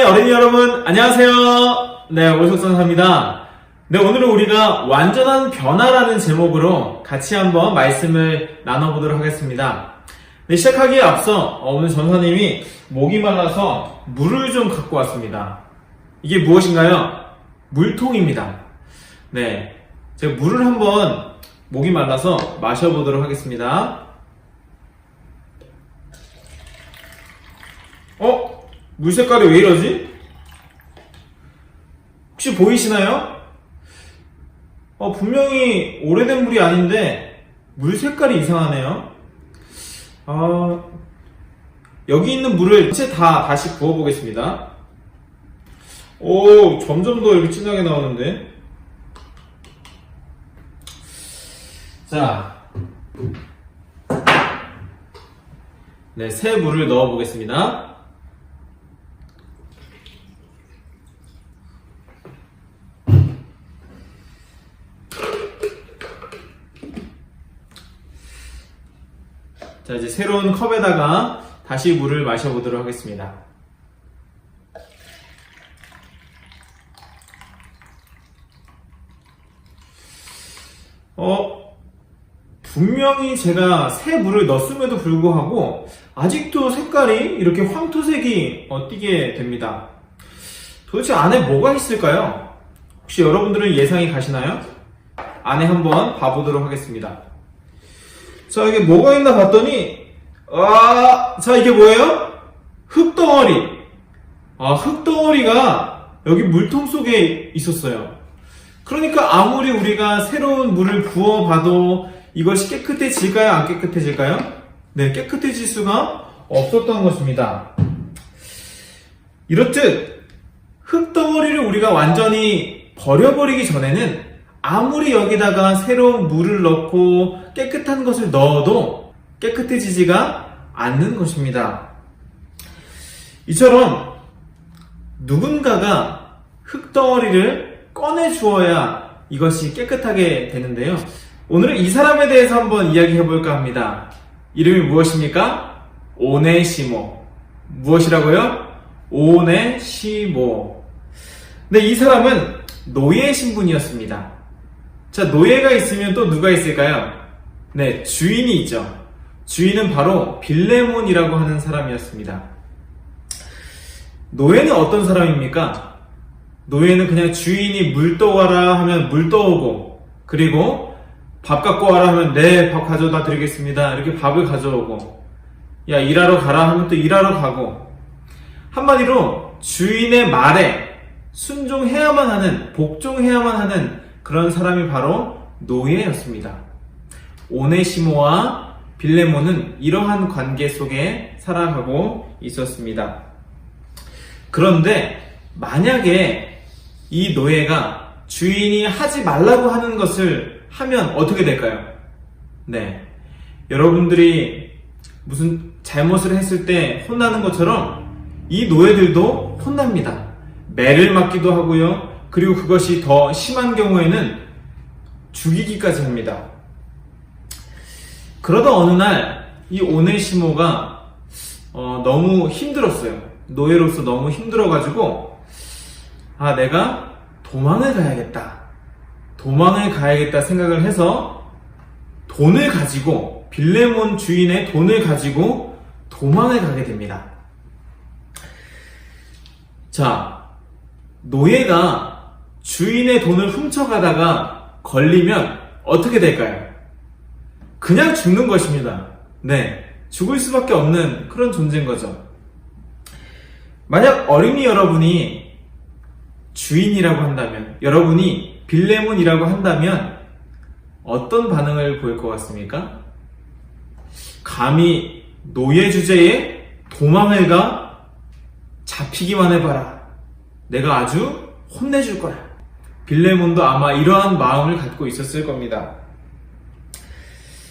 어린이 여러분, 안녕하세요. 네, 오석선사입니다. 네, 오늘은 우리가 완전한 변화라는 제목으로 같이 한번 말씀을 나눠보도록 하겠습니다. 네, 시작하기에 앞서 오늘 전사님이 목이 말라서 물을 좀 갖고 왔습니다. 이게 무엇인가요? 물통입니다. 네, 제가 물을 한번 목이 말라서 마셔보도록 하겠습니다. 물 색깔이 왜 이러지? 혹시 보이시나요? 분명히 오래된 물이 아닌데 물 색깔이 이상하네요. 여기 있는 물을 전체 다시 부어보겠습니다. 점점 더 이렇게 진하게 나오는데. 자, 네, 새 물을 넣어보겠습니다. 자, 이제 새로운 컵에다가 다시 물을 마셔보도록 하겠습니다. 분명히 제가 새 물을 넣었음에도 불구하고 아직도 색깔이 이렇게 황토색이 띠게 됩니다. 도대체 안에 뭐가 있을까요? 혹시 여러분들은 예상이 가시나요? 안에 한번 봐보도록 하겠습니다. 자, 이게 뭐가 있나 봤더니, 자, 이게 뭐예요? 흙덩어리. 흙덩어리가 여기 물통 속에 있었어요. 그러니까 아무리 우리가 새로운 물을 부어봐도 이것이 깨끗해질까요? 안 깨끗해질까요? 네, 깨끗해질 수가 없었던 것입니다. 이렇듯 흙덩어리를 우리가 완전히 버려버리기 전에는 아무리 여기다가 새로운 물을 넣고 깨끗한 것을 넣어도 깨끗해지지가 않는 것입니다. 이처럼 누군가가 흙덩어리를 꺼내 주어야 이것이 깨끗하게 되는데요. 오늘은 이 사람에 대해서 한번 이야기해 볼까 합니다. 이름이 무엇입니까? 오네시모. 무엇이라고요? 오네시모. 네, 이 사람은 노예 신분이었습니다. 자, 노예가 있으면 또 누가 있을까요? 네, 주인이 있죠. 주인은 바로 빌레몬이라고 하는 사람이었습니다. 노예는 어떤 사람입니까? 노예는 그냥 주인이 물 떠와라 하면 물 떠오고, 그리고 밥 갖고 와라 하면 네, 밥 가져다 드리겠습니다. 이렇게 밥을 가져오고, 야, 일하러 가라 하면 또 일하러 가고, 한마디로 주인의 말에 순종해야만 하는, 복종해야만 하는 그런 사람이 바로 노예였습니다. 오네시모와 빌레몬은 이러한 관계 속에 살아가고 있었습니다. 그런데 만약에 이 노예가 주인이 하지 말라고 하는 것을 하면 어떻게 될까요? 네, 여러분들이 무슨 잘못을 했을 때 혼나는 것처럼 이 노예들도 혼납니다. 매를 맞기도 하고요. 그리고 그것이 더 심한 경우에는 죽이기까지 합니다. 그러다 어느 날 이 오네시모가 너무 힘들었어요. 노예로서 너무 힘들어가지고 내가 도망을 가야겠다 생각을 해서 돈을 가지고, 빌레몬 주인의 돈을 가지고 도망을 가게 됩니다. 자, 노예가 주인의 돈을 훔쳐가다가 걸리면 어떻게 될까요? 그냥 죽는 것입니다. 네, 죽을 수밖에 없는 그런 존재인 거죠. 만약 어린이 여러분이 주인이라고 한다면, 여러분이 빌레몬이라고 한다면 어떤 반응을 보일 것 같습니까? 감히 노예 주제에 도망을 가? 잡히기만 해봐라. 내가 아주 혼내줄 거야. 빌레몬도 아마 이러한 마음을 갖고 있었을 겁니다.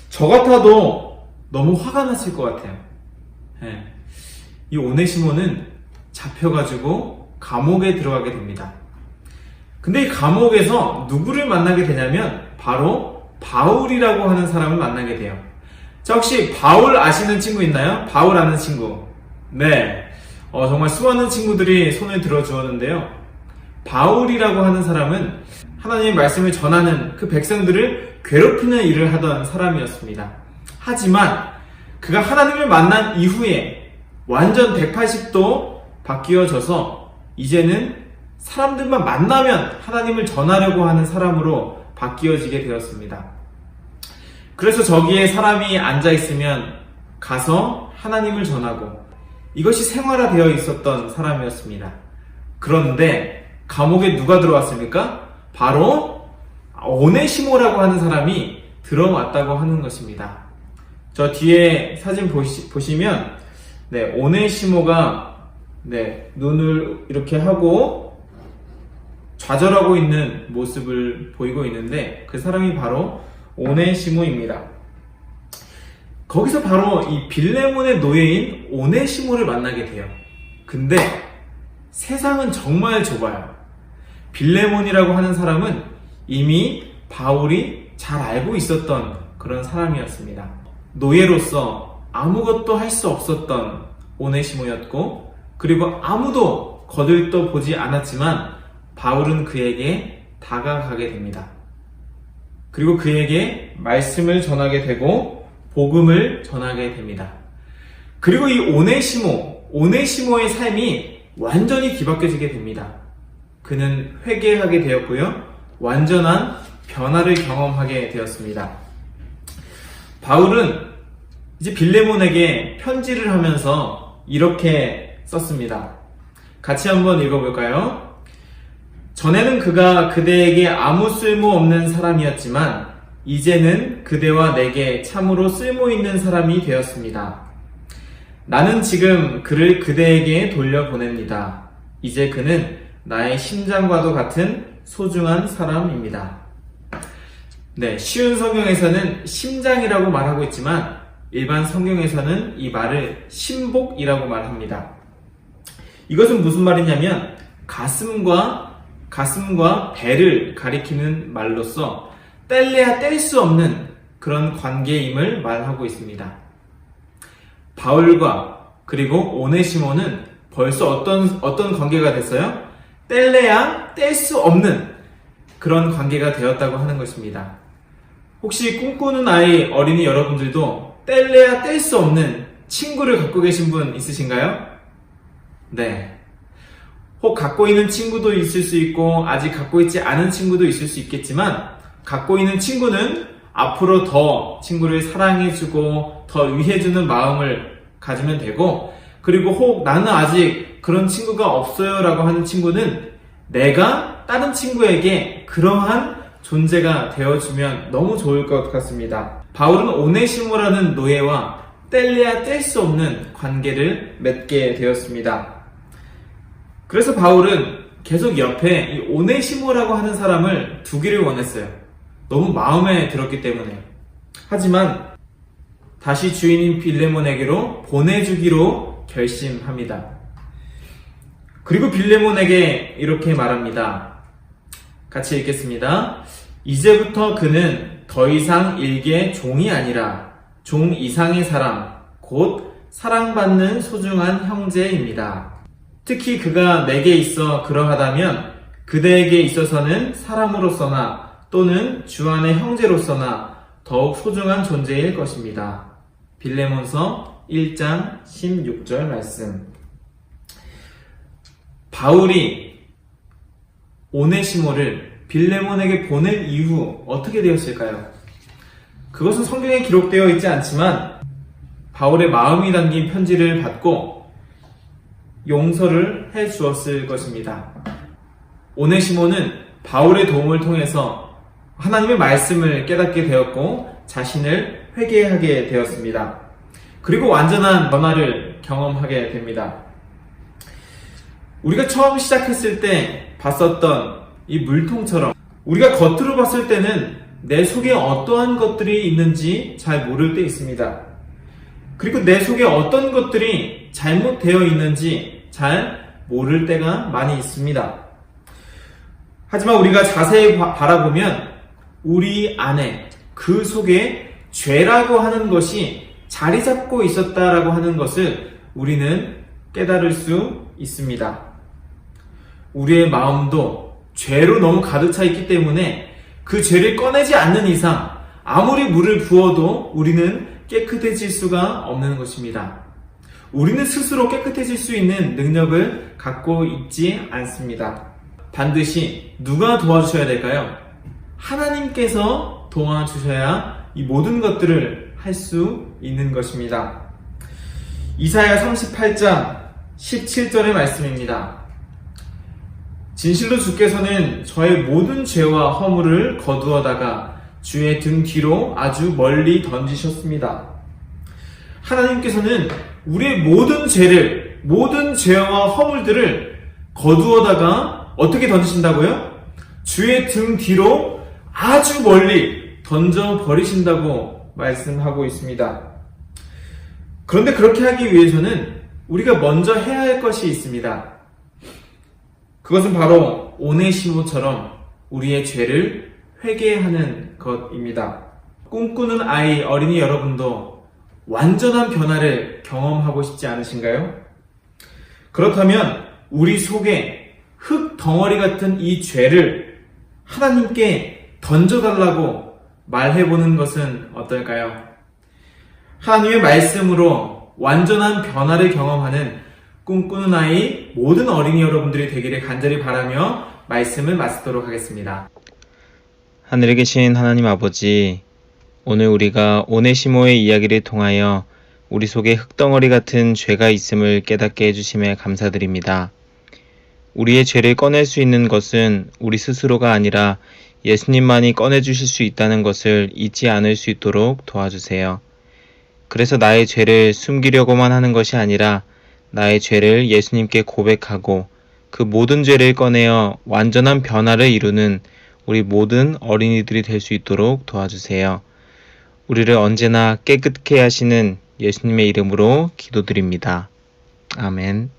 저 같아도 너무 화가 났을 것 같아요. 네. 이 오네시모는 잡혀가지고 감옥에 들어가게 됩니다. 근데 이 감옥에서 누구를 만나게 되냐면 바로 바울이라고 하는 사람을 만나게 돼요. 자, 혹시 바울 아시는 친구 있나요? 바울 아는 친구. 네. 정말 수많은 친구들이 손을 들어주었는데요. 바울이라고 하는 사람은 하나님의 말씀을 전하는 그 백성들을 괴롭히는 일을 하던 사람이었습니다. 하지만 그가 하나님을 만난 이후에 완전 180도 바뀌어져서 이제는 사람들만 만나면 하나님을 전하려고 하는 사람으로 바뀌어지게 되었습니다. 그래서 저기에 사람이 앉아있으면 가서 하나님을 전하고 이것이 생활화되어 있었던 사람이었습니다. 그런데 감옥에 누가 들어왔습니까? 바로 오네시모라고 하는 사람이 들어왔다고 하는 것입니다. 저 뒤에 사진 보시면 오네시모가 눈을 이렇게 하고 좌절하고 있는 모습을 보이고 있는데 그 사람이 바로 오네시모입니다. 거기서 바로 이 빌레몬의 노예인 오네시모를 만나게 돼요. 근데 세상은 정말 좁아요. 빌레몬이라고 하는 사람은 이미 바울이 잘 알고 있었던 그런 사람이었습니다. 노예로서 아무것도 할 수 없었던 오네시모였고, 그리고 아무도 거들떠 보지 않았지만 바울은 그에게 다가가게 됩니다. 그리고 그에게 말씀을 전하게 되고 복음을 전하게 됩니다. 그리고 이 오네시모의 삶이 완전히 뒤바뀌어지게 됩니다. 그는 회개하게 되었고요. 완전한 변화를 경험하게 되었습니다. 바울은 이제 빌레몬에게 편지를 하면서 이렇게 썼습니다. 같이 한번 읽어볼까요? 전에는 그가 그대에게 아무 쓸모없는 사람이었지만 이제는 그대와 내게 참으로 쓸모있는 사람이 되었습니다. 나는 지금 그를 그대에게 돌려보냅니다. 이제 그는 나의 심장과도 같은 소중한 사람입니다. 쉬운 성경에서는 심장이라고 말하고 있지만 일반 성경에서는 이 말을 심복이라고 말합니다. 이것은 무슨 말이냐면 가슴과 배를 가리키는 말로서 뗄래야 뗄 수 없는 그런 관계임을 말하고 있습니다. 바울과 그리고 오네시모는 벌써 어떤 관계가 됐어요? 뗄래야 뗄 수 없는 그런 관계가 되었다고 하는 것입니다. 혹시 꿈꾸는 어린이 여러분들도 뗄래야 뗄 수 없는 친구를 갖고 계신 분 있으신가요? 혹 갖고 있는 친구도 있을 수 있고 아직 갖고 있지 않은 친구도 있을 수 있겠지만 갖고 있는 친구는 앞으로 더 친구를 사랑해주고 더 위해주는 마음을 가지면 되고, 그리고 혹 나는 아직 그런 친구가 없어요 라고 하는 친구는 내가 다른 친구에게 그러한 존재가 되어주면 너무 좋을 것 같습니다. 바울은 오네시모라는 노예와 뗄래야 뗄 수 없는 관계를 맺게 되었습니다. 그래서 바울은 계속 옆에 이 오네시모라고 하는 사람을 두기를 원했어요. 너무 마음에 들었기 때문에. 하지만 다시 주인인 빌레몬에게로 보내주기로 결심합니다. 그리고 빌레몬에게 이렇게 말합니다. 같이 읽겠습니다. 이제부터 그는 더 이상 일개의 종이 아니라 종 이상의 사람, 곧 사랑받는 소중한 형제입니다. 특히 그가 내게 있어 그러하다면 그대에게 있어서는 사람으로서나 또는 주 안의 형제로서나 더욱 소중한 존재일 것입니다. 빌레몬서 1장 16절 말씀. 바울이 오네시모를 빌레몬에게 보낸 이후 어떻게 되었을까요? 그것은 성경에 기록되어 있지 않지만 바울의 마음이 담긴 편지를 받고 용서를 해 주었을 것입니다. 오네시모는 바울의 도움을 통해서 하나님의 말씀을 깨닫게 되었고 자신을 회개하게 되었습니다. 그리고 완전한 변화를 경험하게 됩니다. 우리가 처음 시작했을 때 봤었던 이 물통처럼 우리가 겉으로 봤을 때는 내 속에 어떠한 것들이 있는지 잘 모를 때 있습니다. 그리고 내 속에 어떤 것들이 잘못되어 있는지 잘 모를 때가 많이 있습니다. 하지만 우리가 자세히 바라보면 우리 안에 그 속에 죄라고 하는 것이 자리 잡고 있었다라고 하는 것을 우리는 깨달을 수 있습니다. 우리의 마음도 죄로 너무 가득 차 있기 때문에 그 죄를 꺼내지 않는 이상 아무리 물을 부어도 우리는 깨끗해질 수가 없는 것입니다. 우리는 스스로 깨끗해질 수 있는 능력을 갖고 있지 않습니다. 반드시 누가 도와주셔야 될까요? 하나님께서 도와주셔야 이 모든 것들을 할 수 있는 것입니다. 이사야 38장 17절의 말씀입니다. 진실로 주께서는 저의 모든 죄와 허물을 거두어다가 주의 등 뒤로 아주 멀리 던지셨습니다. 하나님께서는 우리의 모든 죄를, 모든 죄와 허물들을 거두어다가 어떻게 던지신다고요? 주의 등 뒤로 아주 멀리 던져버리신다고 말씀하고 있습니다. 그런데 그렇게 하기 위해서는 우리가 먼저 해야 할 것이 있습니다. 그것은 바로 오네시모처럼 우리의 죄를 회개하는 것입니다. 꿈꾸는 아이, 어린이 여러분도 완전한 변화를 경험하고 싶지 않으신가요? 그렇다면 우리 속에 흙 덩어리 같은 이 죄를 하나님께 던져달라고 말해보는 것은 어떨까요? 하나님의 말씀으로 완전한 변화를 경험하는 꿈꾸는 아이 모든 어린이 여러분들이 되기를 간절히 바라며 말씀을 마치도록 하겠습니다. 하늘에 계신 하나님 아버지, 오늘 우리가 오네시모의 이야기를 통하여 우리 속에 흙덩어리 같은 죄가 있음을 깨닫게 해주심에 감사드립니다. 우리의 죄를 꺼낼 수 있는 것은 우리 스스로가 아니라 예수님만이 꺼내주실 수 있다는 것을 잊지 않을 수 있도록 도와주세요. 그래서 나의 죄를 숨기려고만 하는 것이 아니라 나의 죄를 예수님께 고백하고 그 모든 죄를 꺼내어 완전한 변화를 이루는 우리 모든 어린이들이 될 수 있도록 도와주세요. 우리를 언제나 깨끗게 하시는 예수님의 이름으로 기도드립니다. 아멘.